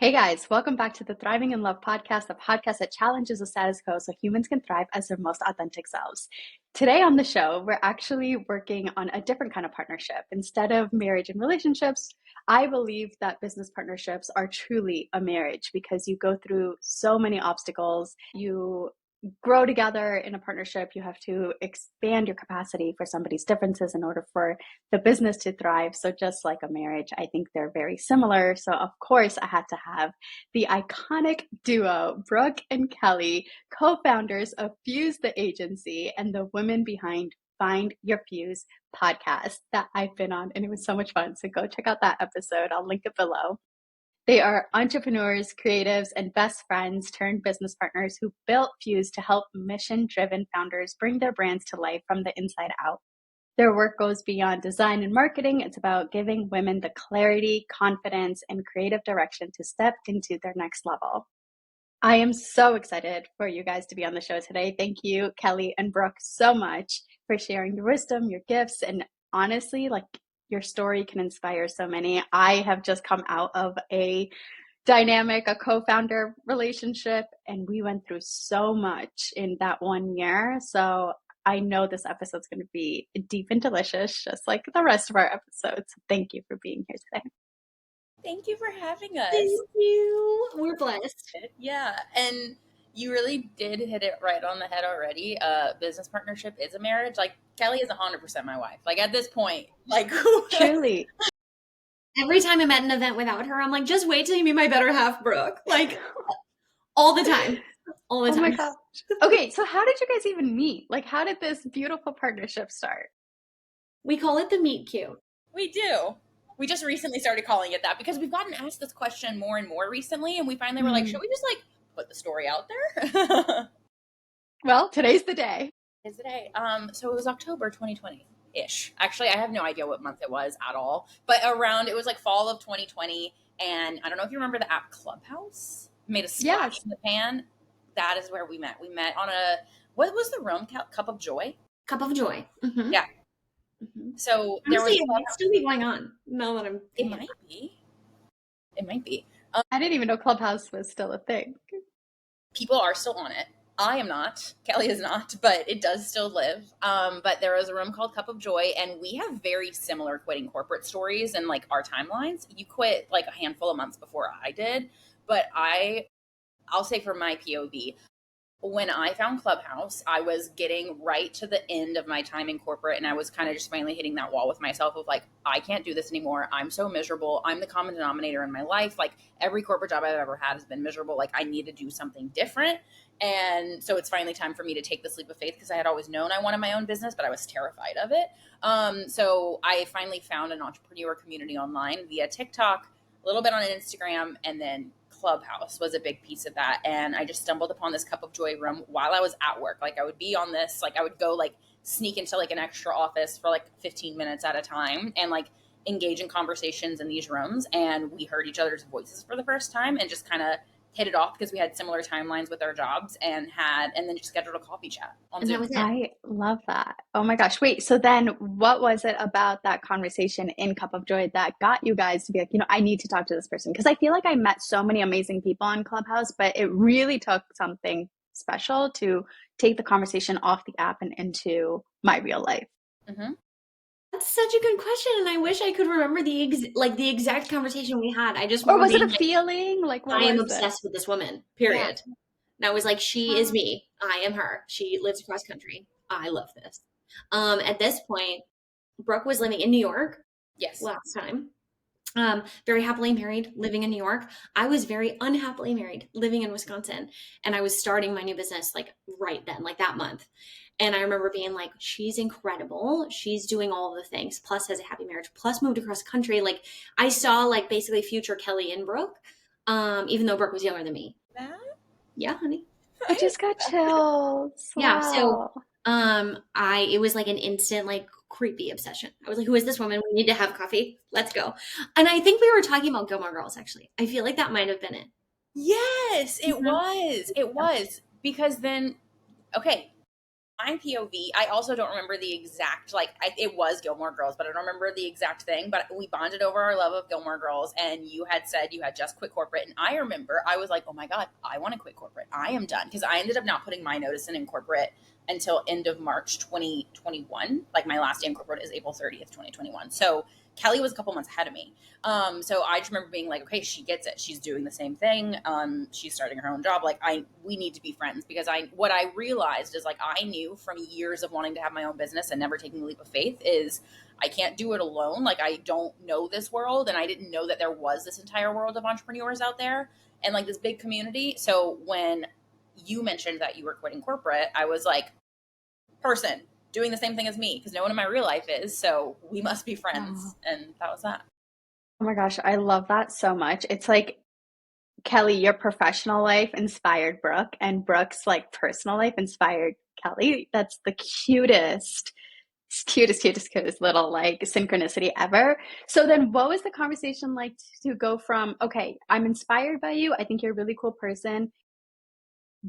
Hey guys, welcome back to the Thriving in Love podcast, a podcast that challenges the status quo so humans can thrive as their most authentic selves. Today on the show, we're actually working on a different kind of partnership. Instead of marriage and relationships, I believe that business partnerships are truly a marriage because you go through so many obstacles. You grow together in a partnership. You have to expand your capacity for somebody's differences in order for the business to thrive. So just like a marriage, I think they're very similar. So of course I had to have the iconic duo, Brooke and Kelly, co-founders of Fuze the Agency and the women behind Find Your Fuze Podcast that I've been on. And it was so much fun. So go check out that episode. I'll link it below. They are entrepreneurs, creatives, and best friends turned business partners who built Fuze to help mission-driven founders bring their brands to life from the inside out. Their work goes beyond design and marketing. It's about giving women the clarity, confidence, and creative direction to step into their next level. I am so excited for you guys to be on the show today. Thank you, Kelly and Brooke, so much for sharing your wisdom, your gifts, and honestly, your story can inspire so many. I have just come out of a co-founder relationship, and we went through so much in that 1 year. So I know this episode's going to be deep and delicious, just like the rest of our episodes. Thank you for being here today. Thank you for having us. Thank you. We're blessed. Yeah, and you really did hit it right on the head already. Business partnership is a marriage. Like, Kelly is 100% my wife. Like, at this point, truly. Every time I'm at an event without her, I'm like, just wait till you meet my better half, Brooke. Like, all the time. All the time. Oh my gosh. Okay, so how did you guys even meet? Like, how did this beautiful partnership start? We call it the meet cute. We do. We just recently started calling it that because we've gotten asked this question more and more recently, and we finally were like, should we just put the story out there? Well, today's the day. Today's the day. So it was October 2020-ish. Actually, I have no idea what month it was at all, but it was like fall of 2020, and I don't know if you remember the app Clubhouse. Made a splash in the pan. That is where we met. We met on what was the room? Cup of Joy? Cup of Joy. Mm-hmm. Yeah. Mm-hmm. So honestly, it might still be going on. Now that it might be. It might be. I didn't even know Clubhouse was still a thing. People are still on it. I am not. Kelly is not, but it does still live. But there was a room called Cup of Joy, and we have very similar quitting corporate stories and our timelines. You quit a handful of months before I did, but I'll say from my POV, when I found Clubhouse, I was getting right to the end of my time in corporate, and I was kind of just finally hitting that wall with myself of I can't do this anymore. I'm so miserable. I'm the common denominator in my life. Every corporate job I've ever had has been miserable. I need to do something different. And so it's finally time for me to take this leap of faith because I had always known I wanted my own business, but I was terrified of it. So I finally found an entrepreneur community online via TikTok, a little bit on Instagram, and then Clubhouse was a big piece of that. And I just stumbled upon this Cup of Joy room while I was at work. I would be on this, I would go sneak into an extra office for 15 minutes at a time and engage in conversations in these rooms. And we heard each other's voices for the first time and just kind of hit it off because we had similar timelines with our jobs and then just scheduled a coffee chat on Zoom. I love that. Oh my gosh. Wait, so then what was it about that conversation in Cup of Joy that got you guys to be I need to talk to this person? Because I feel I met so many amazing people on Clubhouse, but it really took something special to take the conversation off the app and into my real life. Mm-hmm. That's such a good question, and I wish I could remember the exact conversation we had. I just or was it a feeling I am obsessed with this woman. Period. Yeah. And I was she is me. I am her. She lives across country. I love this. At this point, Brooke was living in New York. Yes. Last time. Very happily married, living in New York. I was very unhappily married, living in Wisconsin, and I was starting my new business right then, that month. And I remember being she's incredible. She's doing all of the things, plus has a happy marriage, plus moved across country. I saw basically future Kelly and Brooke, even though Brooke was younger than me. That? Yeah, honey. I just got chills. Yeah. So, it was an instant, creepy obsession. I was who is this woman? We need to have coffee. Let's go. And I think we were talking about Gilmore Girls, actually. I feel that might have been it. Yes, it was. It was. Because then, okay, my POV, I also don't remember the exact, it was Gilmore Girls, but I don't remember the exact thing, but we bonded over our love of Gilmore Girls, and you had said you had just quit corporate, and I remember I was like, oh my God, I want to quit corporate. I am done, because I ended up not putting my notice in corporate until end of March 2021. Like, my last day in corporate is April 30th, 2021. So Kelly was a couple months ahead of me. So I just remember being like, okay, she gets it. She's doing the same thing. She's starting her own job. Like, we need to be friends, because what I realized is, like, I knew from years of wanting to have my own business and never taking the leap of faith is I can't do it alone. Like, I don't know this world, and I didn't know that there was this entire world of entrepreneurs out there and like this big community. So when you mentioned that you were quitting corporate, I was like, person doing the same thing as me, because no one in my real life is, so we must be friends. And that was that. Oh my gosh, I love that so much. It's like, Kelly, your professional life inspired Brooke, and Brooke's like personal life inspired Kelly. That's the cutest little like synchronicity ever. So then what was the conversation like to go from, okay, I'm inspired by you, I think you're a really cool person,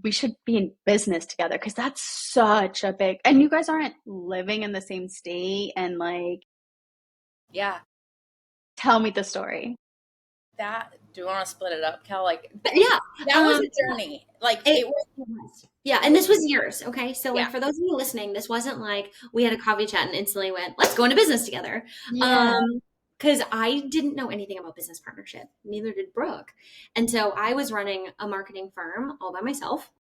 we should be in business together? Because that's such a big, and you guys aren't living in the same state, and like, Yeah. tell me the story. That, do you want to split it up, Kel? Like, Yeah. that was a journey. Like, it was. Yeah, and this was years, okay? So, like, Yeah. for those of you listening, this wasn't like we had a coffee chat and instantly went, let's go into business together. Yeah. Because I didn't know anything about business partnership. Neither did Brooke. And so I was running a marketing firm all by myself.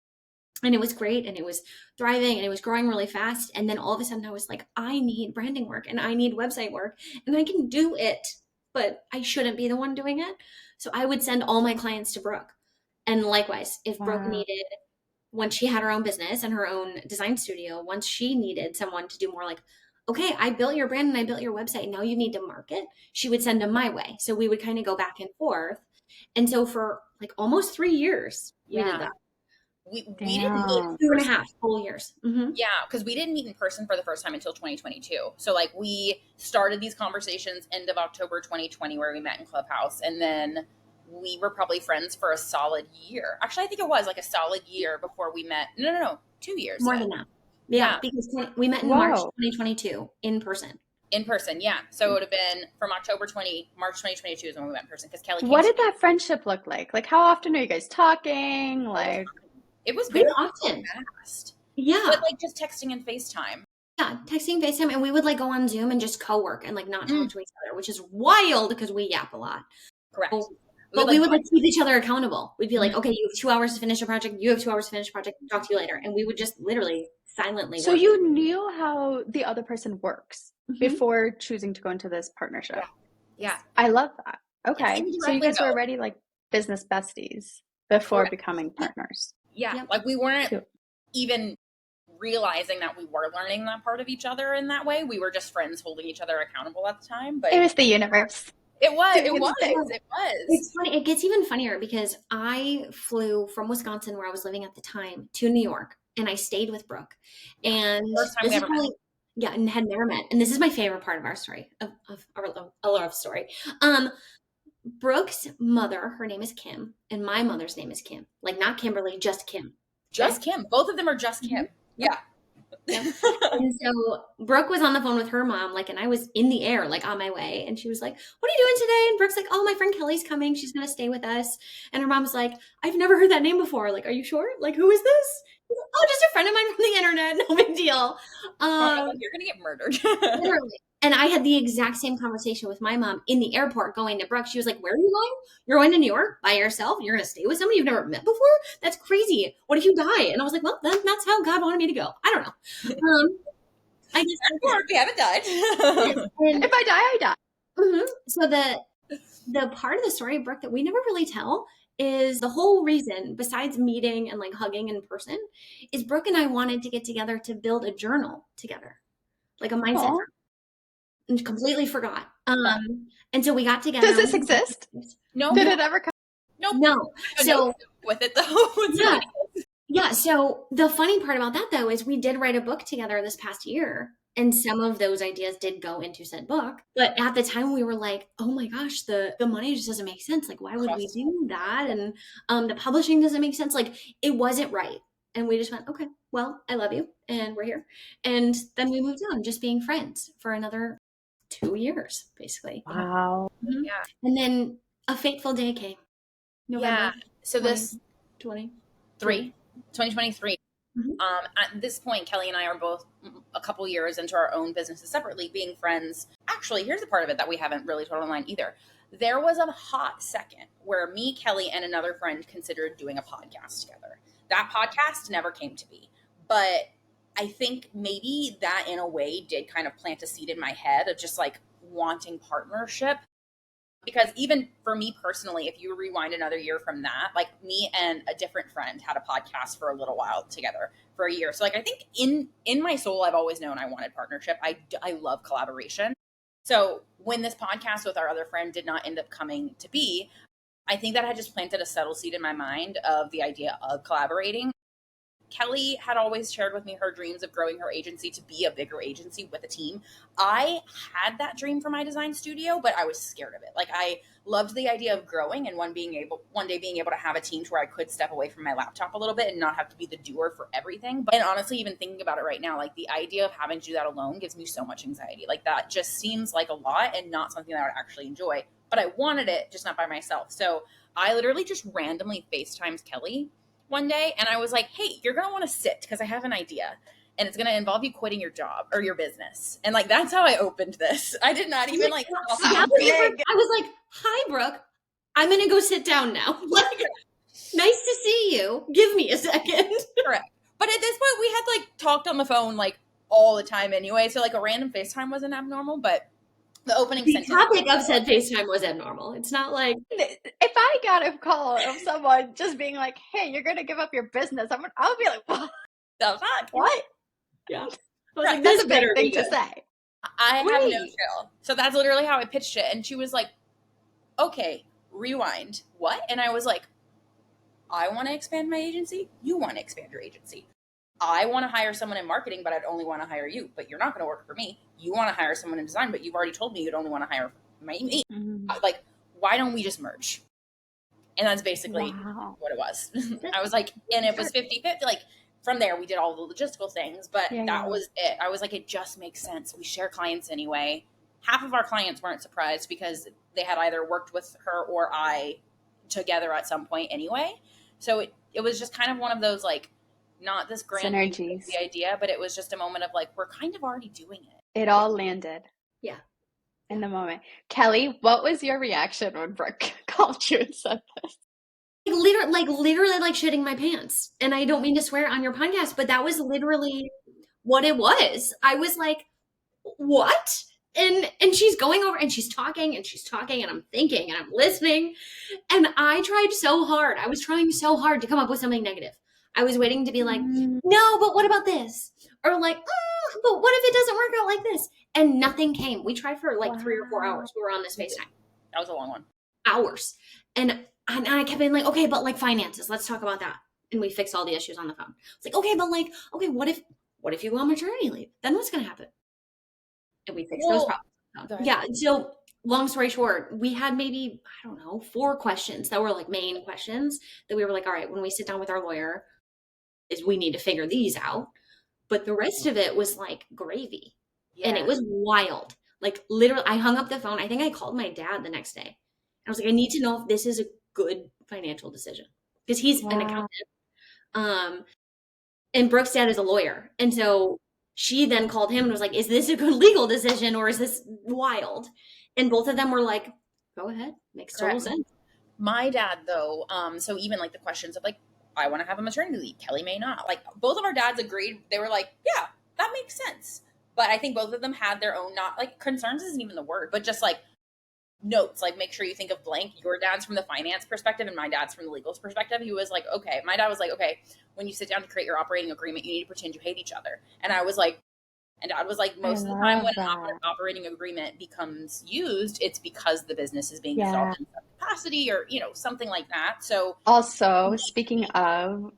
And it was great, and it was thriving, and it was growing really fast. And then all of a sudden I was like, I need branding work, and I need website work, and I can do it, but I shouldn't be the one doing it. So I would send all my clients to Brooke. And likewise, if Brooke needed, once she had her own business and her own design studio, once she needed someone to do more like, okay, I built your brand and I built your website, now you need to market, she would send them my way. So we would kind of go back and forth. And so for like almost 3 years, we did that. We didn't meet 2.5 full years. Mm-hmm. Yeah, because we didn't meet in person for the first time until 2022. So like, we started these conversations end of October 2020, where we met in Clubhouse, and then we were probably friends for a solid year. Actually, I think it was like a solid year before we met. No, 2 years. More than that. Yeah, because we met in March 2022 in person. In person, yeah. So it would have been from March 2022 is when we met in person, because Kelly came. What did that friendship look like? Like, how often are you guys talking? Like, it was pretty very often. Fast. Yeah. But like just texting and FaceTime. Yeah, texting, FaceTime, and we would like go on Zoom and just co-work and like not talk to each other, which is wild because we yap a lot. Correct. But we would like keep each other accountable. We'd be like, okay, you have 2 hours to finish a project. You have 2 hours to finish a project. Talk to you later. And we would just literally silently so work. you knew how the other person works before choosing to go into this partnership. Yeah. I love that. Okay. So you guys were already like business besties before becoming partners. Yeah. Yep. Like, we weren't even realizing that we were learning that part of each other in that way. We were just friends holding each other accountable at the time. But it was the universe. It was. It's funny. It gets even funnier because I flew from Wisconsin, where I was living at the time, to New York, and I stayed with Brooke. And first time we ever met. Yeah, and had never met. And this is my favorite part of our story, of our love story. Brooke's mother, her name is Kim, and my mother's name is Kim. Like, not Kimberly, just Kim. Just Kim. Both of them are just Kim. Yeah. And so Brooke was on the phone with her mom, like, and I was in the air, like, on my way, and she was like, what are you doing today? And Brooke's like, oh, my friend Kelly's coming, she's gonna stay with us. And her mom's like, I've never heard that name before, like, are you sure? Like, who is this? Like, oh, just a friend of mine from the internet, no big deal. You're gonna get murdered. Literally. And I had the exact same conversation with my mom in the airport going to Brooke. She was like, where are you going? You're going to New York by yourself? You're going to stay with somebody you've never met before? That's crazy. What if you die? And I was like, well, that's how God wanted me to go. I don't know. I guess we haven't died. If I die, I die. Mm-hmm. So the part of the story, Brooke, that we never really tell is the whole reason, besides meeting and like hugging in person, is Brooke and I wanted to get together to build a journal together, like a mindset journal. And completely forgot. And so we got together. Does this exist? No. Did it ever come? Nope. No. So with it though. Yeah. So the funny part about that though is we did write a book together this past year, and some of those ideas did go into said book. But at the time we were like, oh my gosh, the money just doesn't make sense. Like, why would we do that? And the publishing doesn't make sense. Like, it wasn't right. And we just went, okay, well, I love you and we're here. And then we moved on, just being friends for another 2 years, basically. Wow. Mhm. Yeah. And then a fateful day came. November So this 2023. Mhm. At this point, Kelly and I are both a couple years into our own businesses separately, being friends. Actually, here's a part of it that we haven't really told online either. There was a hot second where me, Kelly, and another friend considered doing a podcast together. That podcast never came to be. But I think maybe that in a way did kind of plant a seed in my head of just like wanting partnership. Because even for me personally, if you rewind another year from that, like me and a different friend had a podcast for a little while together for a year. So like I think in my soul, I've always known I wanted partnership. I love collaboration. So when this podcast with our other friend did not end up coming to be, I think that had just planted a subtle seed in my mind of the idea of collaborating. Kelly had always shared with me her dreams of growing her agency to be a bigger agency with a team. I had that dream for my design studio, but I was scared of it. Like I loved the idea of growing and one day being able to have a team to where I could step away from my laptop a little bit and not have to be the doer for everything. And honestly, even thinking about it right now, like the idea of having to do that alone gives me so much anxiety. Like that just seems like a lot and not something that I would actually enjoy. But I wanted it, just not by myself. So I literally just randomly FaceTimed Kelly one day and I was like, hey, you're going to want to sit because I have an idea and it's going to involve you quitting your job or your business. And like, that's how I opened this. I did not even like, I was like, hi, Brooke, I'm going to go sit down now. Like, nice to see you. Give me a second. Correct. But at this point we had like talked on the phone like all the time anyway. So like a random FaceTime wasn't abnormal, but the opening the topic of said FaceTime was abnormal. It's not like if I got a call of someone just being like, "Hey, you're gonna give up your business," I'll be like, "What? The fuck? What?" Yeah, right. like, That's a big thing to say. I have no chill. So that's literally how I pitched it, and she was like, "Okay, rewind. What?" And I was like, "I want to expand my agency. You want to expand your agency. I want to hire someone in marketing, but I'd only want to hire you. But you're not going to work for me. You want to hire someone in design, but you've already told me you'd only want to hire me. Like, why don't we just merge?" And that's basically what it was. I was like, and it was 50-50. Like, from there, we did all the logistical things, but that was it. I was like, it just makes sense. We share clients anyway. Half of our clients weren't surprised because they had either worked with her or I together at some point anyway. So it was just kind of one of those, like, not this grand synergies, the idea, but it was just a moment of like, we're kind of already doing it. It all landed. Yeah. In the moment. Kelly, what was your reaction when Brooke called you and said this? Literally like shitting my pants. And I don't mean to swear on your podcast, but that was literally what it was. I was like, what? And she's going over and she's talking and I'm thinking and I'm listening. And I tried so hard. I was trying so hard to come up with something negative. I was waiting to be like, no, but what about this? Or like, but what if it doesn't work out like this? And nothing came. We tried for like 3 or 4 hours. We were on this FaceTime. That was a long one. Hours. And I kept being like, okay, but like finances, let's talk about that. And we fixed all the issues on the phone. It's like, okay, but like, okay, what if you go on maternity leave? Then what's going to happen? And we fixed those problems. Yeah. So long story short, we had maybe, I don't know, 4 questions that were like main questions that we were like, all right, when we sit down with our lawyer, is we need to figure these out. But the rest of it was like gravy. Yeah. And it was wild. Like literally, I hung up the phone. I think I called my dad the next day. I was like, I need to know if this is a good financial decision. Because he's an accountant. And Brooke's dad is a lawyer. And so she then called him and was like, is this a good legal decision or is this wild? And both of them were like, go ahead. Makes total sense. My dad, though, so even like the questions of like, I want to have a maternity leave. Kelly may not. Like both of our dads agreed. They were like, yeah, that makes sense. But I think both of them had their own, not like concerns isn't even the word, but just like notes, like make sure you think of blank. Your dad's from the finance perspective and my dad's from the legal perspective. He was like, okay, my dad was like, okay, when you sit down to create your operating agreement, you need to pretend you hate each other. And I was like, and dad was like, most of the time when an operating agreement becomes used, it's because the business is being solved in some capacity or, you know, something like that. So also speaking of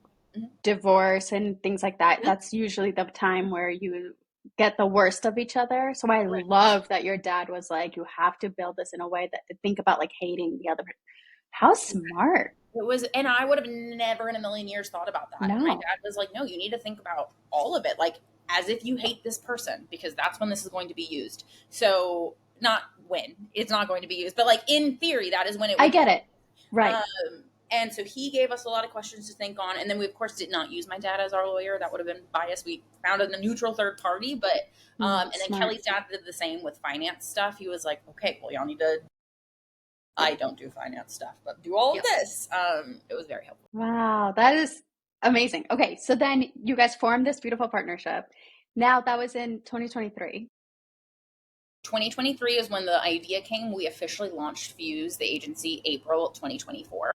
divorce and things like that, that's usually the time where you get the worst of each other. So I love that your dad was like, you have to build this in a way that think about like hating the other. How smart. It was, and I would have never in a million years thought about that. No. And my dad was like, no, you need to think about all of it. Like, as if you hate this person, because that's when this is going to be used. So not when it's not going to be used, but like in theory, that is when it would I get it. Right. And so he gave us a lot of questions to think on. And then we, of course, did not use my dad as our lawyer. That would have been biased. We found a neutral third party. But, and then Smart. Kelly's dad did the same with finance stuff. He was like, okay, well, y'all need to, I don't do finance stuff, but do all of this. It was very helpful. Wow, that is amazing. Okay, so then you guys formed this beautiful partnership. Now that was in 2023. 2023 is when the idea came. We officially launched Fuze the Agency April 2024.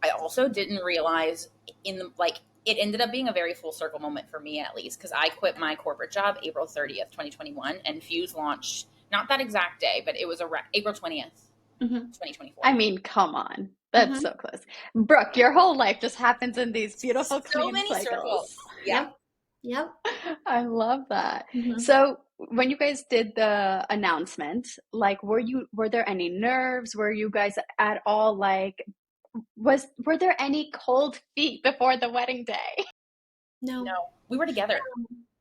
I also didn't realize it ended up being a very full circle moment for me, at least, because I quit my corporate job April 30th, 2021, and Fuze launched not that exact day, but it was April 20th, 2024. I mean, come on. That's so close. Brooke, your whole life just happens in these beautiful clean many cycles. Circles. Yeah. Yep. I love that. So when you guys did the announcement, like, were there any nerves? Were you guys at all like, were there any cold feet before the wedding day? No. We were together.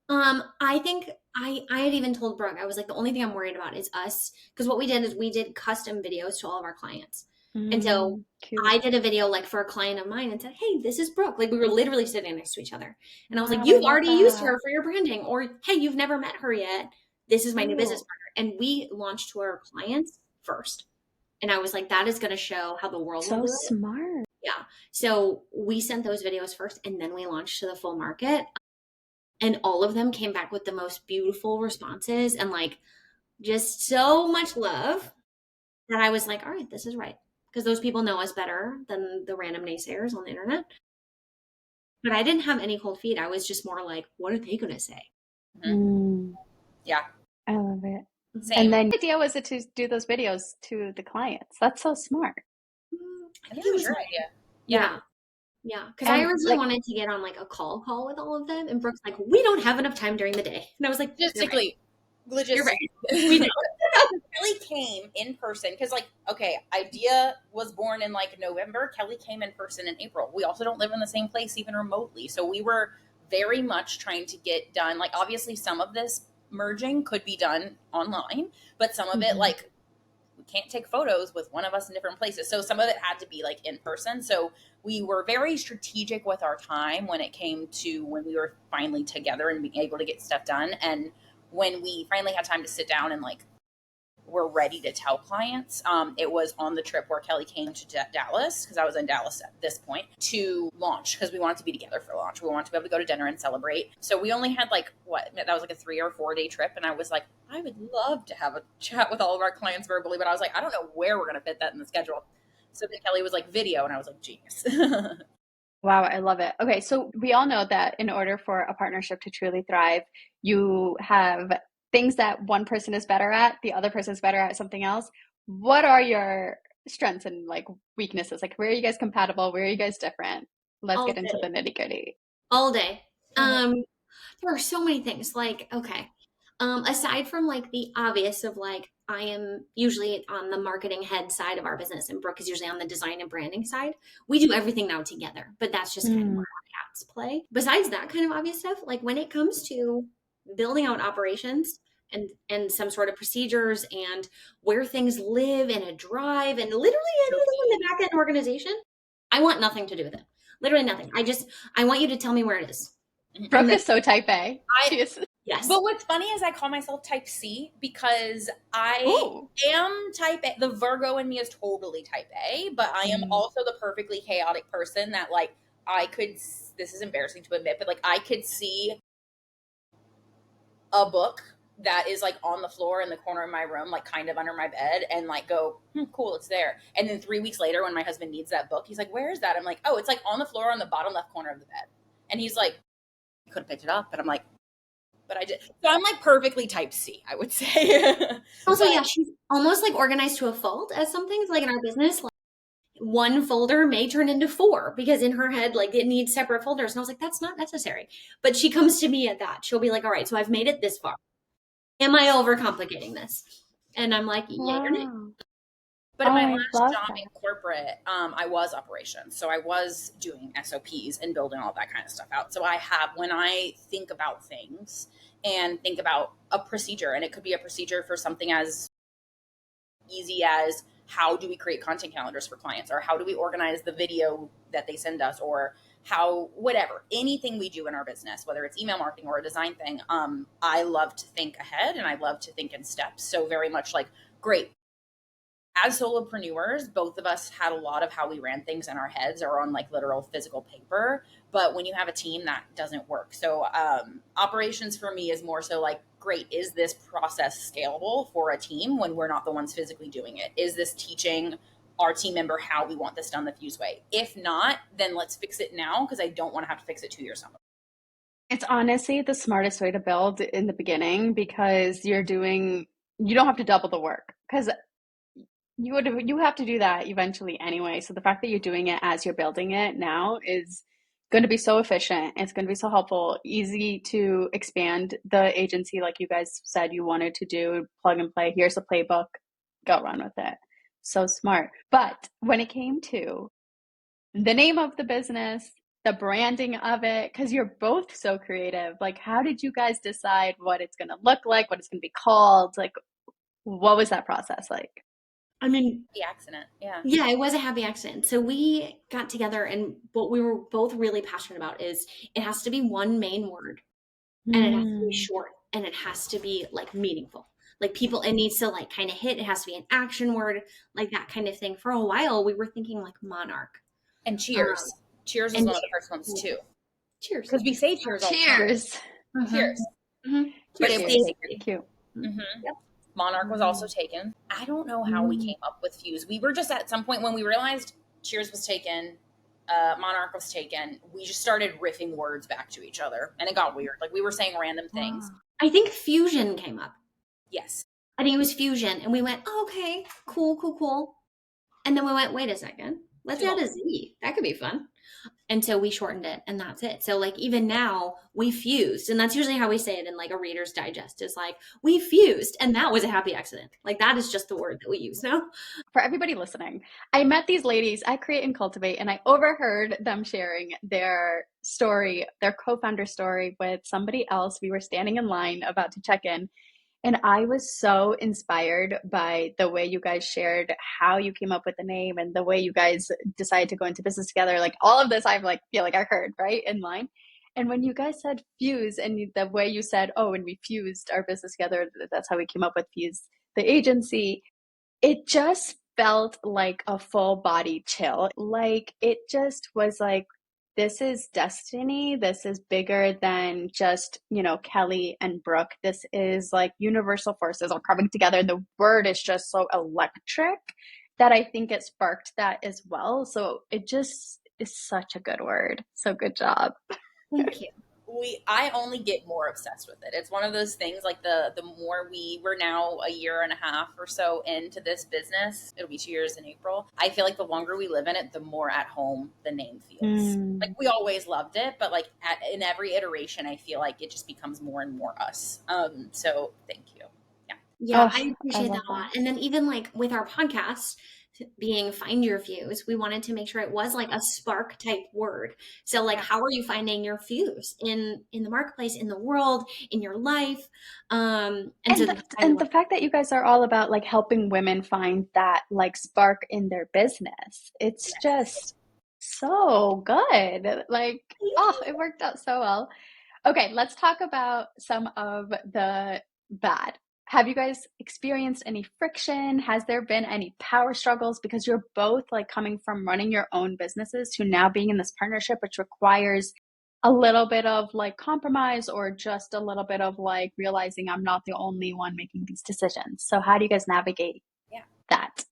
I think I had even told Brooke, I was like, the only thing I'm worried about is us. Because what we did is we did custom videos to all of our clients. And so cute. I did a video like for a client of mine and said, hey, this is Brooke. Like we were literally sitting next to each other. And I was like, you've already used her for your branding. Or, hey, you've never met her yet. This is my new business partner. And we launched to our clients first. And I was like, that is going to show how the world will do it. So smart. Yeah. So we sent those videos first and then we launched to the full market. And all of them came back with the most beautiful responses and like just so much love that I was like, all right, this is right. Because those people know us better than the random naysayers on the internet. But I didn't have any cold feet. I was just more like, what are they going to say? Yeah. I love it. Same. And then the idea was to do those videos to the clients. That's so smart. I think it was your idea. Yeah. Yeah. Because I originally wanted to get on like a call with all of them. And Brooke's like, we don't have enough time during the day. And I was like, logistically. You're right. We know. Kelly came in person because, like, okay, idea was born in like November. Kelly came in person in April. We also don't live in the same place, even remotely. So we were very much trying to get done. Like, obviously, some of this merging could be done online, but some of it, like, we can't take photos with one of us in different places. So some of it had to be like in person. So we were very strategic with our time when it came to when we were finally together and being able to get stuff done. And when we finally had time to sit down and like we're ready to tell clients, it was on the trip where Kelly came to Dallas, because I was in Dallas at this point, to launch, because we wanted to be together for launch. We wanted to be able to go to dinner and celebrate. So we only had like, that was like a 3 or 4 day trip. And I was like, I would love to have a chat with all of our clients verbally, but I was like, I don't know where we're going to fit that in the schedule. So then Kelly was like, video. And I was like, genius. Wow, I love it. Okay, so we all know that in order for a partnership to truly thrive, you have things that one person is better at, the other person is better at something else. What are your strengths and like weaknesses? Like, where are you guys compatible? Where are you guys different? Let's get into the nitty-gritty. All day. There are so many things. Like, okay, aside from like the obvious of like, I am usually on the marketing head side of our business and Brooke is usually on the design and branding side. We do everything now together, but that's just kind of where our hats play. Besides that kind of obvious stuff, like when it comes to building out operations and some sort of procedures and where things live in a drive and literally anything in the back end organization, I want nothing to do with it. Literally nothing. I want you to tell me where it is. Brooke is so type A. Yes. But what's funny is I call myself type C because I am type A. The Virgo in me is totally type A, but I am also the perfectly chaotic person that like this is embarrassing to admit, but like I could see a book that is like on the floor in the corner of my room, like kind of under my bed, and like go, cool, it's there. And then 3 weeks later when my husband needs that book, he's like, where is that? I'm like, oh, it's like on the floor on the bottom left corner of the bed. And he's like, you could have picked it up. And I'm like, but I did. So I'm like perfectly type C, I would say. Also, yeah, she's almost like organized to a fault as some things. Like in our business, like one folder may turn into 4 because in her head, like it needs separate folders. And I was like, that's not necessary. But she comes to me at that. She'll be like, all right, so I've made it this far. Am I overcomplicating this? And I'm like, yeah, you're not. But Oh, in my I last love job that. in corporate, I was operations. So I was doing SOPs and building all that kind of stuff out. So I have, when I think about things and think about a procedure, and it could be a procedure for something as easy as how do we create content calendars for clients, or how do we organize the video that they send us, or how, whatever, anything we do in our business, whether it's email marketing or a design thing, I love to think ahead and I love to think in steps. So very much like, great, as solopreneurs, both of us had a lot of how we ran things in our heads or on like literal physical paper. But when you have a team, that doesn't work. So operations for me is more so like, great, is this process scalable for a team when we're not the ones physically doing it? Is this teaching our team member how we want this done the Fuze way? If not, then let's fix it now, because I don't want to have to fix it 2 years down the road. It's honestly the smartest way to build in the beginning, because you don't have to double the work, because you have to do that eventually anyway. So the fact that you're doing it as you're building it now is going to be so efficient. It's going to be so helpful, easy to expand the agency like you guys said you wanted to do, plug and play. Here's a playbook, go run with it. So smart. But when it came to the name of the business, the branding of it, because you're both so creative, like how did you guys decide what it's going to look like, what it's going to be called? Like, what was that process like? I mean, The accident. Yeah. yeah, it was a happy accident. So we got together, and what we were both really passionate about is it has to be one main word, and it has to be Mm. short, and it has to be like meaningful. Like people, it needs to like kind of hit. It has to be an action word, like that kind of thing. For a while, we were thinking like monarch. And cheers. Cheers was And one of the first ones too. cheers. Because we say cheers all the time. Cheers. Cheers. Mm-hmm. But Cheers. it Cheers. was Cute. Yep. Monarch was also taken. I don't know how we came up with Fuze. We were just at some point when we realized Cheers was taken, Monarch was taken. We just started riffing words back to each other, and it got weird. Like we were saying random things. Wow. I think fusion came up. Yes. I think it was fusion, and we went, oh, okay, cool. And then we went, wait a second, let's Too add a long. Z. That could be fun. And so we shortened it, and that's it. So like even now we fused, and that's usually how we say it in like a Reader's Digest, is like we fused, and that was a happy accident. Like that is just the word that we use now. For everybody listening, I met these ladies at Create and Cultivate, and I overheard them sharing their story, their co-founder story, with somebody else. We were standing in line about to check in, and I was so inspired by the way you guys shared how you came up with the name and the way you guys decided to go into business together. Like all of this, I like feel like I heard right in line. And when you guys said fuse, and the way you said, oh, and we fused our business together, that's how we came up with Fuze the Agency. It just felt like a full body chill. Like it just was like, this is destiny. This is bigger than just, Kelly and Brooke. This is like universal forces all coming together. The word is just so electric that I think it sparked that as well. So it just is such a good word. So good job. Thank you. I only get more obsessed with it. It's one of those things, like the more we're now a year and a half or so into this business, it'll be 2 years in April. I feel like the longer we live in it, the more at home the name feels. Like we always loved it, but like in every iteration, I feel like it just becomes more and more us. So thank you. Yeah, Oh, I appreciate that a lot. And then even like with our podcast being Find Your Fuze, we wanted to make sure it was like a spark type word. So like how are you finding your fuse in the marketplace, in the world, in your life? And so the fact that you guys are all about like helping women find that like spark in their business. It's just so good. Like, oh, it worked out so well. Okay, let's talk about some of the bad. Have you guys experienced any friction? Has there been any power struggles? Because you're both like coming from running your own businesses to now being in this partnership, which requires a little bit of like compromise, or just a little bit of like realizing I'm not the only one making these decisions. So how do you guys navigate that?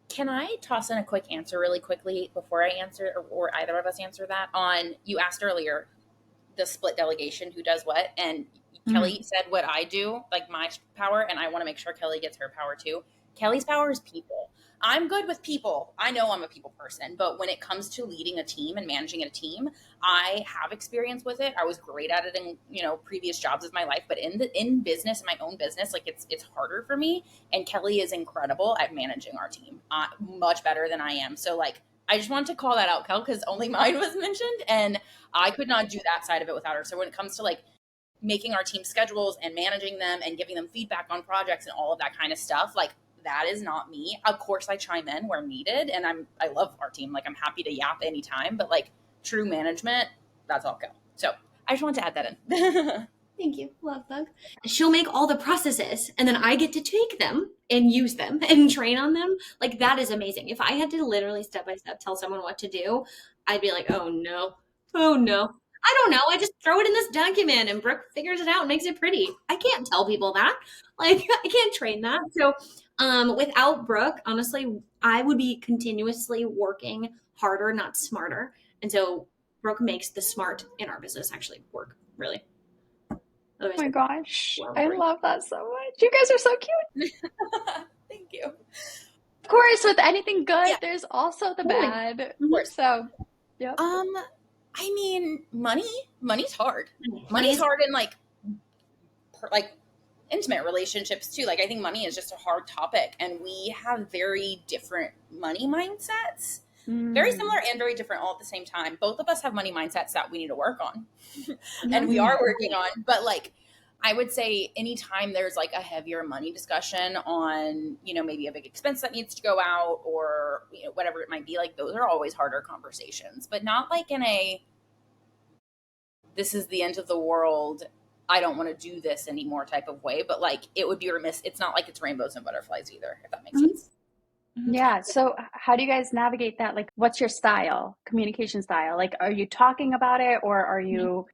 Can I toss in a quick answer really quickly before I answer, or either of us answer that? On, you asked earlier, the split delegation, who does what, and Kelly said what I do, like my power, and I want to make sure Kelly gets her power too. Kelly's power is people. I'm good with people. I know I'm a people person, but when it comes to leading a team and managing a team, I have experience with it. I was great at it in, previous jobs of my life, but in business, in my own business, like it's harder for me. And Kelly is incredible at managing our team, much better than I am. So like, I just wanted to call that out, Kel, because only mine was mentioned, and I could not do that side of it without her. So when it comes to like making our team schedules and managing them and giving them feedback on projects and all of that kind of stuff, like that is not me. Of course I chime in where needed, and I love our team. Like I'm happy to yap anytime, but like true management, that's all Kel. So I just wanted to add that in. Thank you. Love bug. She'll make all the processes and then I get to take them and use them and train on them. Like that is amazing. If I had to literally step by step tell someone what to do, I'd be like, oh no. I don't know. I just throw it in this document and Brooke figures it out and makes it pretty. I can't tell people that. Like I can't train that. So without Brooke, honestly, I would be continuously working harder, not smarter. And so Brooke makes the smart in our business actually work, really. Oh my gosh. I love that so much. You guys are so cute. Thank you. Of course, with anything good, there's also the bad. Of course. So, yeah. I mean, money's hard. Money's hard in like intimate relationships too. Like I think money is just a hard topic, and we have very different money mindsets. Very similar and very different all at the same time. Both of us have money mindsets that we need to work on and we are working on. But like, I would say anytime there's like a heavier money discussion on, maybe a big expense that needs to go out or, whatever it might be, like those are always harder conversations, but not like in a, this is the end of the world, I don't want to do this anymore type of way. But like, it would be remiss. It's not like it's rainbows and butterflies either, if that makes sense. Yeah. So how do you guys navigate that? Like, what's your style, communication style? Like, are you talking about it or are you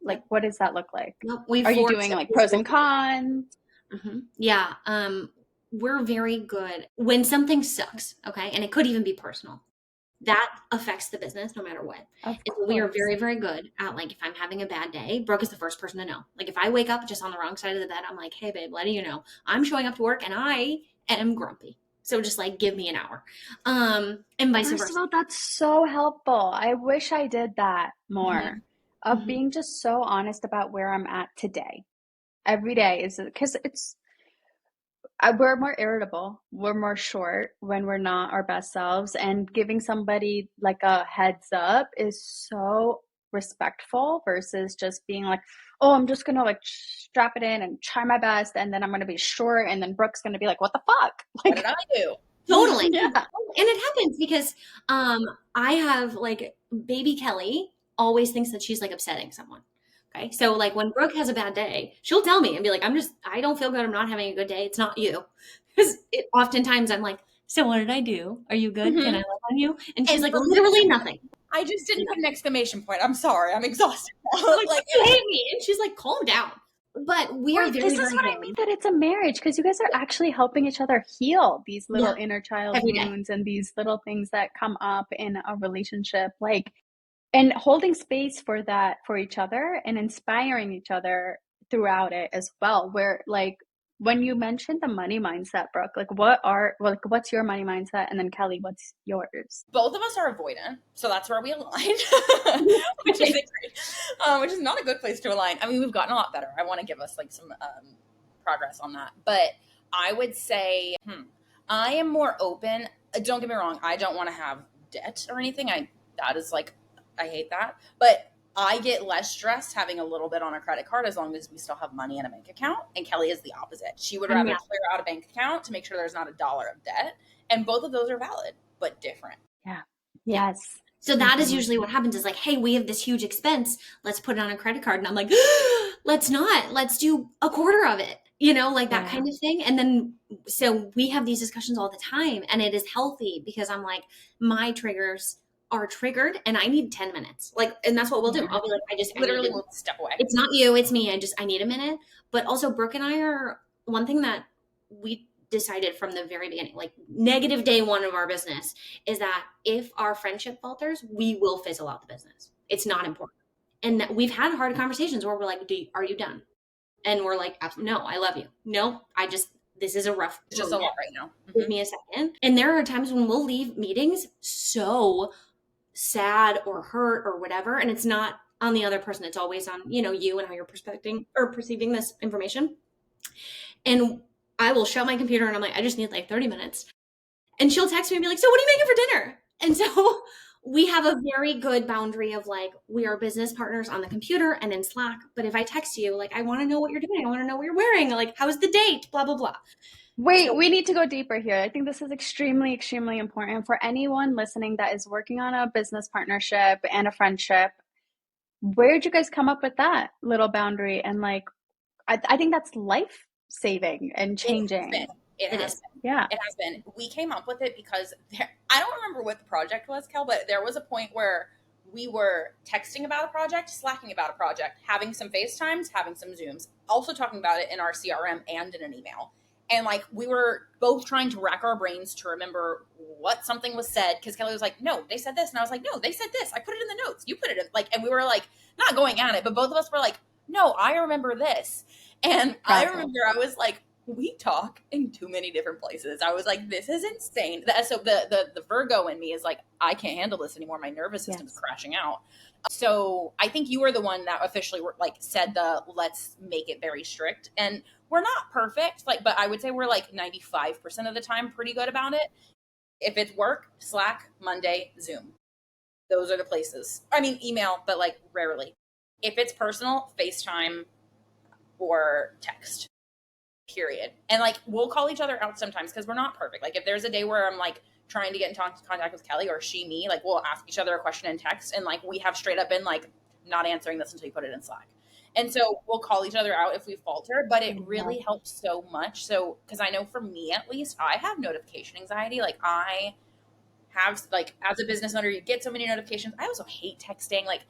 like, what does that look like? Are you doing like pros and cons? Yeah. We're very good when something sucks. Okay. And it could even be personal. That affects the business no matter what. We are very, very good at like, if I'm having a bad day, Brooke is the first person to know. Like if I wake up just on the wrong side of the bed, I'm like, hey babe, letting you know, I'm showing up to work and I am grumpy. So just like, give me an hour. And vice versa. First of all, that's so helpful. I wish I did that more of being just so honest about where I'm at today. Every day is because we're more irritable. We're more short when we're not our best selves, and giving somebody like a heads up is so respectful versus just being like, oh, I'm just going to like strap it in and try my best. And then I'm going to be short. And then Brooke's going to be like, what the fuck? Like, what did I do? Totally. Yeah. And it happens because I have like baby Kelly always thinks that she's like upsetting someone. Okay. So like when Brooke has a bad day, she'll tell me and be like, I don't feel good. I'm not having a good day. It's not you. Because oftentimes I'm like, so what did I do? Are you good? Can I love on you? And she's like, literally nothing. I just didn't put an exclamation point. I'm sorry. I'm exhausted. Like, you hate me. And she's like, calm down. But we are very, this is what I mean, that it's a marriage, because you guys are actually helping each other heal these little inner child wounds and these little things that come up in a relationship, like, and holding space for that for each other and inspiring each other throughout it as well. Where like when you mentioned the money mindset, Brooke, like what's your money mindset? And then Kelly, what's yours? Both of us are avoidant, so that's where we align, which is great, which is not a good place to align. I mean, we've gotten a lot better. I want to give us like some progress on that, but I would say I am more open. Don't get me wrong. I don't want to have debt or anything. I hate that, but I get less stressed having a little bit on a credit card as long as we still have money in a bank account. And Kelly is the opposite. She would rather clear out a bank account to make sure there's not $1 of debt. And both of those are valid, but different. Yeah. Yes. So that is usually what happens is like, hey, we have this huge expense. Let's put it on a credit card. And I'm like, let's not. Let's do a quarter of it, like that kind of thing. And then, so we have these discussions all the time, and it is healthy because I'm like, my triggers are triggered and I need 10 minutes. Like, and that's what we'll do. I'll be like, I literally will step away. It's not you, it's me. I need a minute. But also Brooke and I are, one thing that we decided from the very beginning, like negative day one of our business, is that if our friendship falters, we will fizzle out the business. It's not important. And we've had hard conversations where we're like, are you done? And we're like, no, I love you. No, this is a rough It's just a moment. lot right now. Give me a second. And there are times when we'll leave meetings so sad or hurt or whatever, and it's not on the other person. It's always on, you and how you're perceiving this information. And I will shut my computer and I'm like, I just need like 30 minutes. And she'll text me and be like, so what are you making for dinner? And so we have a very good boundary of like, we are business partners on the computer and in Slack. But if I text you, like, I want to know what you're doing. I want to know what you're wearing. Like, how's the date? Blah, blah, blah. Wait, we need to go deeper here. I think this is extremely, extremely important for anyone listening that is working on a business partnership and a friendship. Where'd you guys come up with that little boundary? And like, I think that's life saving and changing. It has been. Yeah. It has been. We came up with it because I don't remember what the project was, Kel, but there was a point where we were texting about a project, slacking about a project, having some FaceTimes, having some Zooms, also talking about it in our CRM and in an email. And like, we were both trying to rack our brains to remember what something was said. Cause Kelly was like, no, they said this. And I was like, no, they said this. I put it in the notes. You put it in, like, and we were like, not going at it, but both of us were like, no, I remember this. And I remember I was like, we talk in too many different places. I was like, this is insane. So the Virgo in me is like, I can't handle this anymore. My nervous system is crashing out. So I think you were the one that officially like said let's make it very strict. And we're not perfect, like, but I would say we're like 95% of the time pretty good about it. If it's work, Slack, Monday, Zoom. Those are the places. I mean, email, but like rarely. If it's personal, FaceTime or text. Period. And like, we'll call each other out sometimes because we're not perfect. Like if there's a day where I'm like trying to get in contact with Kelly or she me, like we'll ask each other a question in text and like we have straight up been like not answering this until you put it in Slack. And so we'll call each other out if we falter, but it really helps so much. So, because I know for me at least, I have notification anxiety. Like I have, like, as a business owner, you get so many notifications. I also hate texting. Like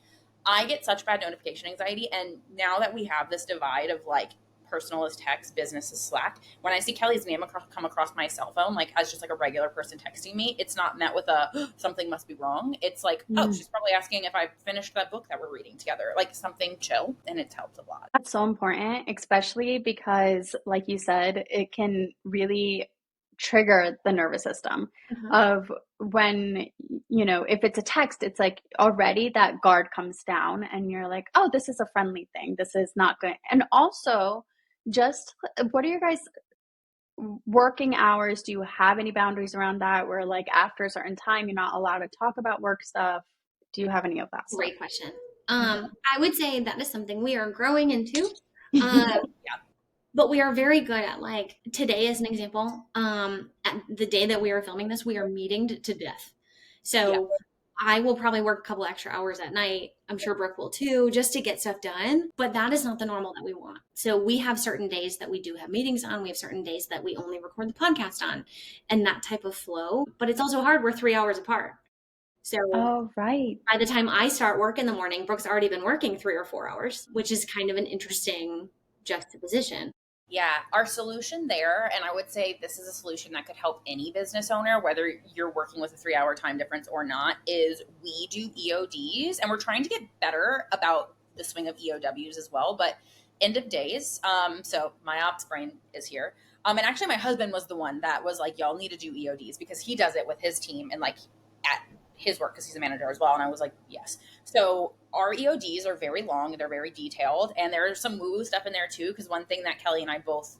I get such bad notification anxiety. And now that we have this divide of like personal is text, business is Slack, when I see Kelly's name come across my cell phone, like as just like a regular person texting me, it's not met with a something must be wrong. It's like, oh, she's probably asking if I finished that book that we're reading together, like something chill, and it's helped a lot. That's so important, especially because, like you said, it can really trigger the nervous system of when, if it's a text, it's like already that guard comes down and you're like, oh, this is a friendly thing. This is not good. And also, just what are your guys' working hours? Do you have any boundaries around that where like after a certain time you're not allowed to talk about work stuff? Do you have any of that stuff? Great question. I would say that is something we are growing into. But we are very good at, like, today as an example, at the day that we are filming this, we are meeting to death. So I will probably work a couple extra hours at night. I'm sure Brooke will too, just to get stuff done. But that is not the normal that we want. So we have certain days that we do have meetings on. We have certain days that we only record the podcast on and that type of flow. But it's also hard. We're 3 hours apart. So by the time I start work in the morning, Brooke's already been working 3 or 4 hours, which is kind of an interesting juxtaposition. Yeah, our solution there, and I would say this is a solution that could help any business owner, whether you're working with a 3-hour time difference or not, is we do EODs, and we're trying to get better about the swing of EOWs as well, but end of days. So my ops brain is here. And actually my husband was the one that was like, y'all need to do EODs because he does it with his team and like at his work because he's a manager as well. And I was like, yes. So our EODs are very long. They're very detailed. And there's some woo stuff in there too. Because one thing that Kelly and I both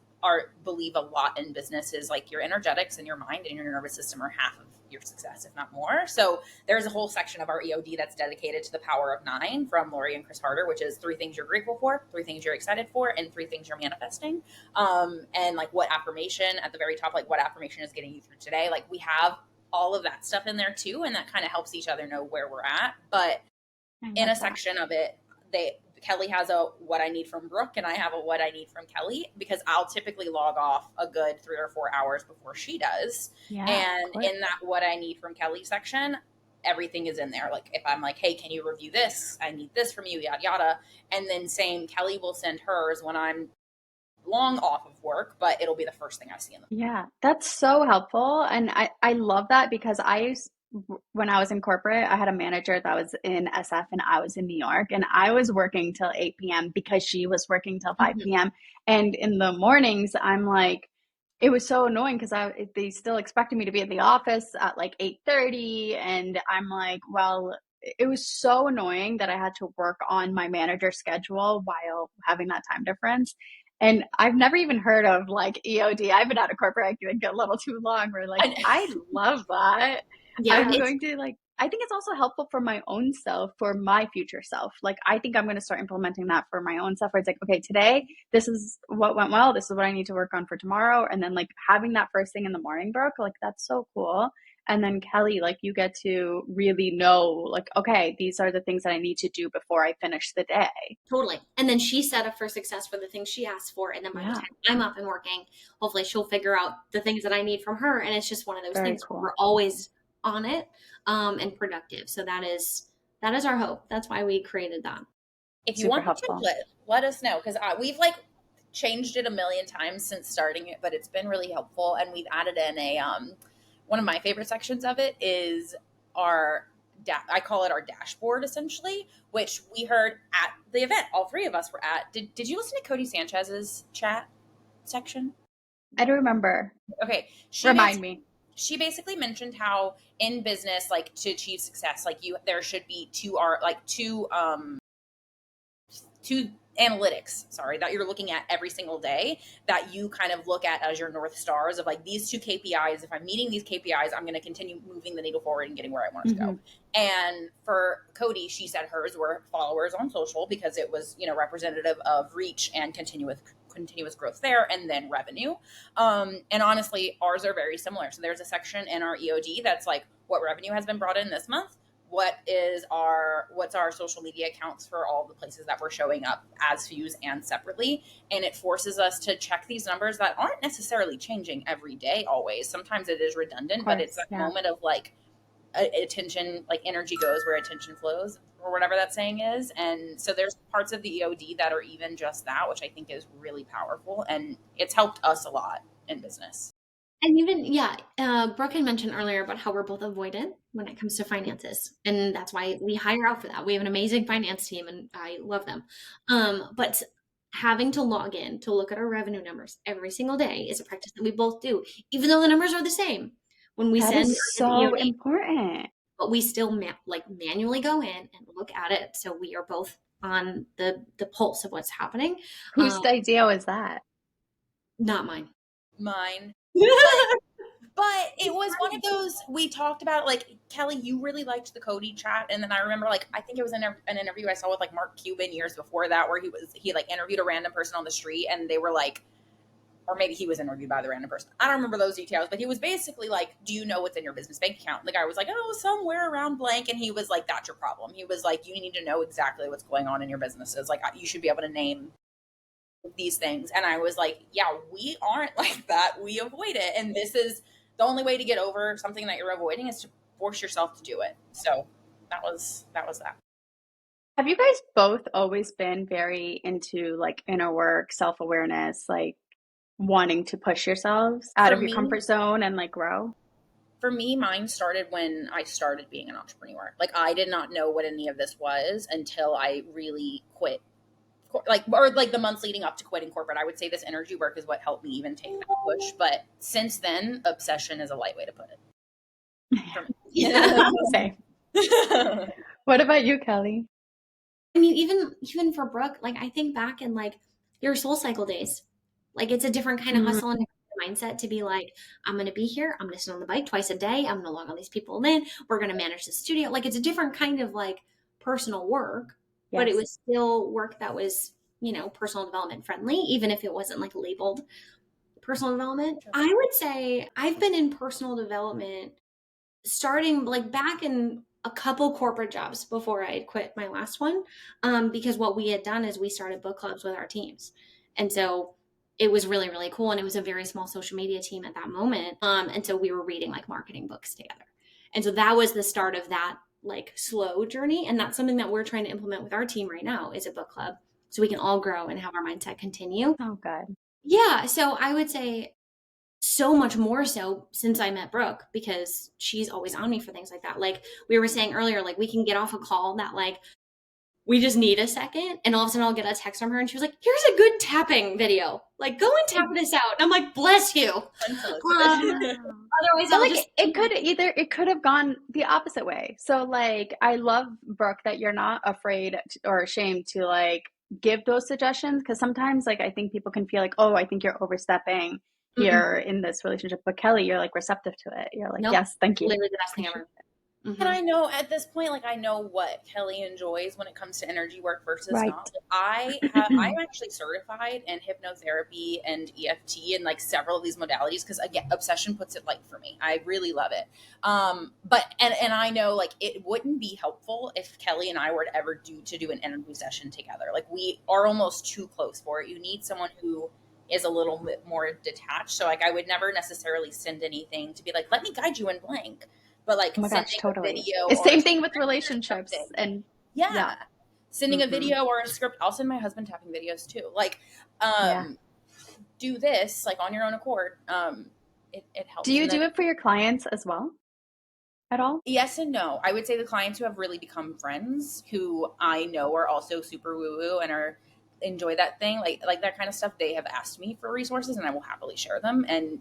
believe a lot in business is like your energetics and your mind and your nervous system are half of your success, if not more. So there's a whole section of our EOD that's dedicated to the power of 9 from Lori and Chris Harder, which is 3 things you're grateful for, 3 things you're excited for, and 3 things you're manifesting. And like what affirmation at the very top, like what affirmation is getting you through today. Like we have all of that stuff in there too. And that kind of helps each other know where we're at. But in a section of it, Kelly has a what I need from Brooke and I have a what I need from Kelly, because I'll typically log off a good 3 or 4 hours before she does. Yeah, and in that what I need from Kelly section, everything is in there. Like if I'm like, hey, can you review this? I need this from you, yada, yada. And then same, Kelly will send hers when I'm long off of work, but it'll be the first thing I see in the Yeah, that's so helpful. And I love that because when I was in corporate, I had a manager that was in SF and I was in New York, and I was working till 8 p.m. because she was working till 5 p.m. And in the mornings, I'm like, it was so annoying because they still expected me to be in the office at like 8:30, and I'm like, well, it was so annoying that I had to work on my manager's schedule while having that time difference. And I've never even heard of like EOD. I've been out of corporate, I think, a little too long. Where like I love that. Yeah, I'm going to like. I think it's also helpful for my own self, for my future self. Like, I think I'm going to start implementing that for my own self, where it's like, okay, today, this is what went well. This is what I need to work on for tomorrow. And then like having that first thing in the morning, Brooke, like that's so cool. And then Kelly, like you get to really know, like, okay, these are the things that I need to do before I finish the day. totally. And then she set up for success for the things she asked for. And then by the time I'm up and working, hopefully she'll figure out the things that I need from her. And it's just one of those Very things cool. where we're always on it and productive. So that is our hope. That's why we created that. If you want the template, let us know, because we've like changed it a million times since starting it, but it's been really helpful. And we've added in a one of my favorite sections of it is our I call it our dashboard, essentially, which we heard at the event. All three of us were at. Did you listen to Cody Sanchez's chat section? I don't remember. Okay, remind me. She basically mentioned how in business, like to achieve success, like there should be two analytics, that you're looking at every single day, that you kind of look at as your North Stars of like these two KPIs. If I'm meeting these KPIs, I'm going to continue moving the needle forward and getting where I want to go. And for Cody, she said hers were followers on social, because it was, representative of reach and continuous growth there, and then revenue. And honestly, ours are very similar. So there's a section in our EOD that's like what revenue has been brought in this month. What's our social media accounts for all the places that we're showing up as Fuze and separately. And it forces us to check these numbers that aren't necessarily changing every day always. Sometimes it is redundant, but it's that moment of like attention, like energy goes where attention flows, or whatever that saying is. And so there's parts of the EOD that are even just that, which I think is really powerful. And it's helped us a lot in business. And even, Brooke had mentioned earlier about how we're both avoidant when it comes to finances. And that's why we hire out for that. We have an amazing finance team and I love them. But having to log in to look at our revenue numbers every single day is a practice that we both do, even though the numbers are the same. When we send is so important. But we still manually go in and look at it. So we are both on the pulse of what's happening. Whose idea was that? Not mine. Mine. But it was one of those, we talked about, like, Kelly, you really liked the Cody chat. And then I remember, like, I think it was an interview I saw with, like, Mark Cuban years before that, where he like, interviewed a random person on the street, and they were like, or maybe he was interviewed by the random person. I don't remember those details, but he was basically like, do you know what's in your business bank account? And the guy was like, oh, somewhere around blank. And he was like, that's your problem. He was like, you need to know exactly what's going on in your businesses. Like, you should be able to name these things. And I was like, yeah, we aren't like that. We avoid it. And this is the only way to get over something that you're avoiding, is to force yourself to do it. So that was that. Have you guys both always been very into like inner work, self-awareness, like wanting to push yourselves out of your comfort zone and like grow? For me, mine started when I started being an entrepreneur. Like, I did not know what any of this was until I really quit. Like the months leading up to quitting corporate. I would say this energy work is what helped me even take that push. But since then, obsession is a light way to put it. Yeah. Same. What about you, Kelly? I mean, even for Brooke, like, I think back in like your Soul Cycle days, like it's a different kind of hustle and mindset to be like, I'm going to be here. I'm going to sit on the bike twice a day. I'm going to log all these people in. We're going to manage the studio. Like, it's a different kind of like personal work. Yes. But it was still work that was, personal development friendly, even if it wasn't like labeled personal development. Sure. I would say I've been in personal development starting like back in a couple corporate jobs before I had quit my last one, because what we had done is we started book clubs with our teams. And so it was really, really cool. And it was a very small social media team at that moment. And so we were reading like marketing books together. And so that was the start of that like slow journey. And that's something that we're trying to implement with our team right now, is a book club, so we can all grow and have our mindset continue. Oh, good. Yeah. So I would say so much more so since I met Brooke, because she's always on me for things like that. Like we were saying earlier, like we can get off a call that like we just need a second. And all of a sudden I'll get a text from her and she was like, here's a good tapping video. Like, go and tap this out. And I'm like, bless you. Otherwise But I'll like just. it could have gone the opposite way. So like I love, Brooke, that you're not afraid or ashamed to like give those suggestions, because sometimes like I think people can feel like, oh, I think you're overstepping here in this relationship. But Kelly, you're like receptive to it. You're like, Nope. yes, thank you. Literally the best thing ever. And I know at this point, like I know what Kelly enjoys when it comes to energy work versus not. Like, I'm actually certified in hypnotherapy and EFT and like several of these modalities because again, obsession puts it light for me. I really love it. But I know like it wouldn't be helpful if Kelly and I were to ever do an energy session together. Like we are almost too close for it. You need someone who is a little bit more detached. So like I would never necessarily send anything to be like, let me guide you in blank. But like sending a video, the same thing with relationships and sending a video or a script. I'll send my husband tapping videos too. Like, do this like on your own accord. It helps. Do you do it for your clients as well? At all? Yes and no. I would say the clients who have really become friends, who I know are also super woo woo and enjoy that thing, like that kind of stuff. They have asked me for resources, and I will happily share them and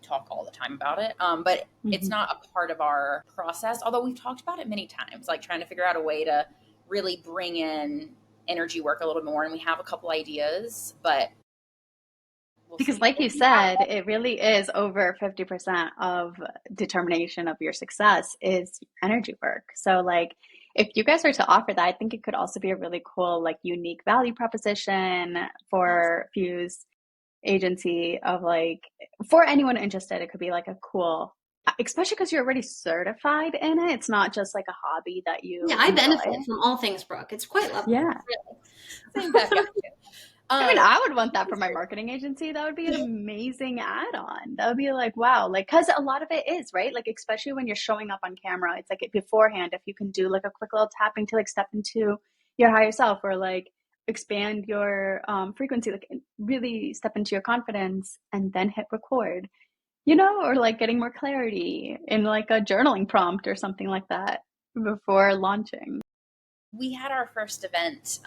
talk all the time about it. But it's not a part of our process, although we've talked about it many times, like trying to figure out a way to really bring in energy work a little more. And we have a couple ideas, but because like you said, it really is over 50% of determination of your success is energy work. So like if you guys were to offer that, I think it could also be a really cool, like unique value proposition for Fuze Agency of like, for anyone interested, it could be like a cool, especially because you're already certified in it. It's not just like a hobby that you I benefit from all things, Brooke. It's quite lovely. Yeah. I mean, I would want that for my marketing agency. That would be an amazing add-on. That would be like, wow, like, because a lot of it is, right? Like, especially when you're showing up on camera, it's like beforehand, if you can do like a quick little tapping to like step into your higher self or like expand your frequency, like really step into your confidence and then hit record, or like getting more clarity in like a journaling prompt or something like that before launching. We had our first event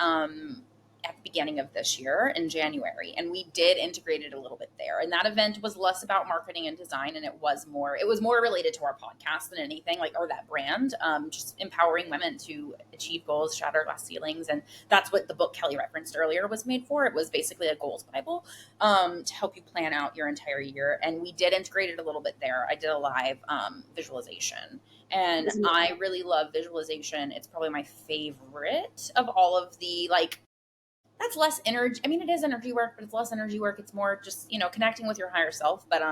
at the beginning of this year in January, and we did integrate it a little bit there. And that event was less about marketing and design, and it was more related to our podcast than anything, like, or that brand, just empowering women to achieve goals, shatter glass ceilings. And that's what the book Kelly referenced earlier was made for. It was basically a goals Bible to help you plan out your entire year. And we did integrate it a little bit there. I did a live visualization. And I really love visualization. It's probably my favorite of all of the, like, that's less energy. I mean, it is energy work, but it's less energy work. It's more just, connecting with your higher self. But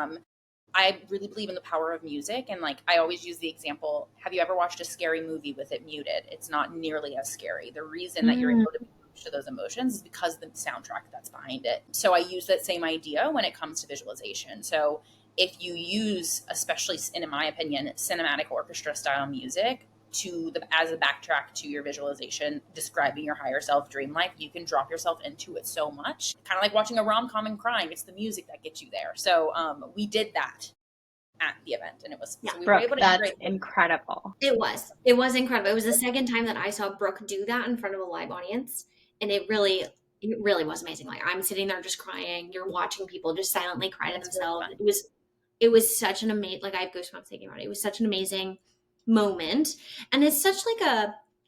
I really believe in the power of music. And like, I always use the example, have you ever watched a scary movie with it muted? It's not nearly as scary. The reason that you're able to to those emotions is because of the soundtrack that's behind it. So I use that same idea when it comes to visualization. So if you use, especially in my opinion, cinematic orchestra style music as a backtrack to your visualization, describing your higher self dream life, you can drop yourself into it so much. Kind of like watching a rom-com and crying. It's the music that gets you there. So we did that at the event, and it was so we Brooke, were able to that's incredible. It was incredible. It was the second time that I saw Brooke do that in front of a live audience, and it really was amazing. Like, I'm sitting there just crying. You're watching people just silently cry to themselves. Really, it was such an amazing, like, I have goosebumps thinking about it. It was such an amazing moment, and it's such like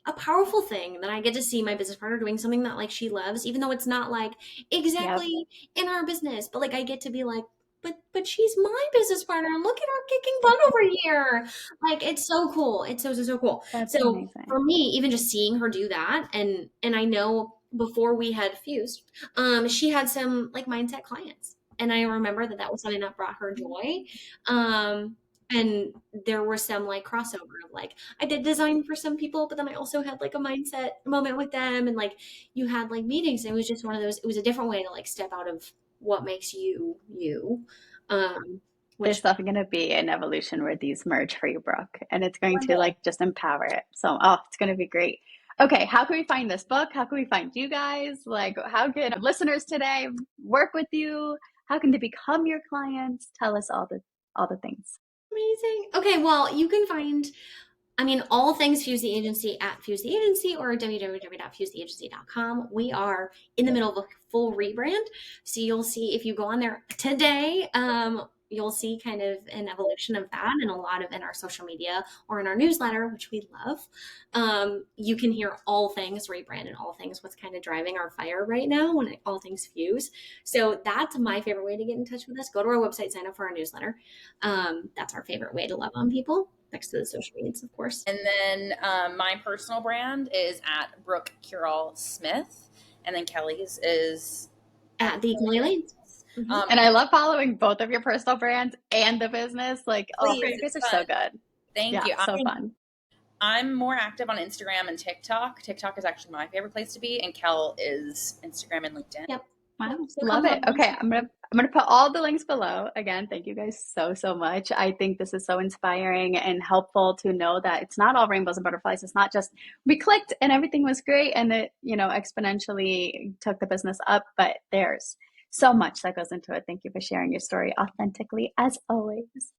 a powerful thing that I get to see my business partner doing something that like she loves, even though it's not like exactly in our business, but like I get to be like, but she's my business partner. Look at her kicking butt over here. Like, it's so cool. It's so cool. That's so amazing. For me, even just seeing her do that, and I know before we had fused, she had some like mindset clients, and I remember that was something that brought her joy. And there were some like crossover of like, I did design for some people, but then I also had like a mindset moment with them. And like, you had like meetings. And it was just one of those, it was a different way to like step out of what makes you, you. There's definitely going to be an evolution where these merge for you, Brooke, and it's going to like just empower it. So, it's going to be great. Okay. How can we find this book? How can we find you guys? Like, how can listeners today work with you? How can they become your clients? Tell us all the things. Amazing. Okay, well, you can find I mean, all things Fuze the Agency at Fuze the Agency or www.fuzetheagency.com. We are in the middle of a full rebrand. So you'll see if you go on there today, you'll see kind of an evolution of that and a lot of in our social media or in our newsletter, which we love. You can hear all things rebrand and all things what's kind of driving our fire right now when all things Fuze. So that's my favorite way to get in touch with us. Go to our website, sign up for our newsletter. That's our favorite way to love on people, next to the social medias, of course. And then my personal brand is at Brooke Smith, and then Kelly's is at the Kelly Lanes. Mm-hmm. And I love following both of your personal brands and the business. Like, please, you guys are so good. Thank you. So fun. I'm more active on Instagram and TikTok. TikTok is actually my favorite place to be, and Kel is Instagram and LinkedIn. Yep. Wow, so love it. Okay, I'm gonna put all the links below. Again, thank you guys so much. I think this is so inspiring and helpful to know that it's not all rainbows and butterflies. It's not just we clicked and everything was great and it, exponentially took the business up, but there's so much that goes into it. Thank you for sharing your story authentically as always.